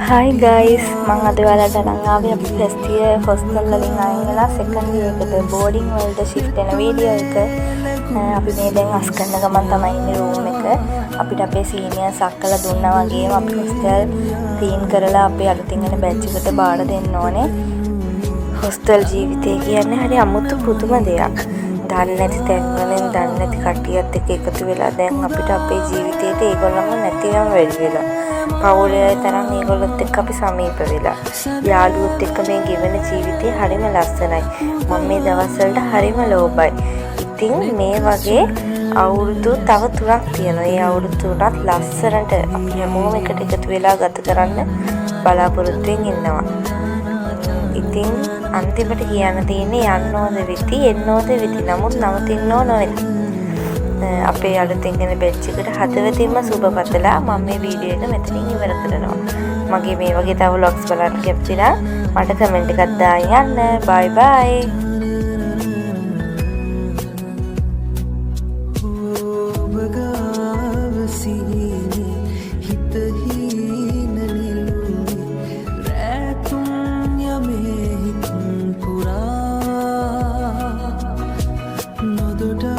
Hi guys, මම අද ඔයාලට අරන් ආවේ අපි ෆස්ට් ඉයර් හොස්ටල් වලින් අයින් වෙලා සෙකන්ඩ් ඉයර් එකට බෝඩින් වලට shift වෙන වීඩියෝ එක. අපි මේ දැන් අස් කරන ගමන් තමයි ඉන්නේ රූම් එක. අපිට අපේ සීනියර්ස් අක්කලා දුන්නා වගේම අපි හොස්ටල් ක්ලීන් කරලා අපේ අලුතින් එන බැච් එකට බාර දෙන්න ඕනේ. හොස්ටල් ජීවිතය කියන්නේ හරි අමුතු පුදුම දෙයක්. දන්නේ නැති තැන්වලින් දන්නේ නැති කට්ටියත් එක්ක එකතු වෙලා දැන් අපිට අපේ ජීවිතේට ඒගොල්ලන්ව නැතිවම වැඩි වෙලා. පවුලේ තරම් ඒගොල්ලොත් එක්ක අපි සමීප වෙලා. යාළුවොත් එක්ක මේ ගෙවන ජීවිතේ හරිම ලස්සනයි. මම මේ දවස්වලට හරිම ලෝභයි. ඉතින් මේ වගේ අවුරුදු තව 3ක් තියෙනවා. ඒ අවුරුදු 3ත් ලස්සනට අපි හැමෝම එකට එකතු වෙලා ගත කරන්න බලාපොරොත්තුෙන් ඉන්නවා. ඉතින් අන්තිමට කියන්න තියෙන්නේ යන්න ඕන වෙති එන්න ඕන වෙති නමුත් නවතින්න ඕන නැති. අපේ අලුතින් එන බැච් එකට හදවතින්ම සුබ පතලා මම මේ වීඩියෝ එක මෙතනින් ඉවර කරනවා. මගේ මේ වගේ තව vlogs බලන්න කැමති නම් මට කමෙන්ට් එකක් දාන්න යන්න. bye bye. No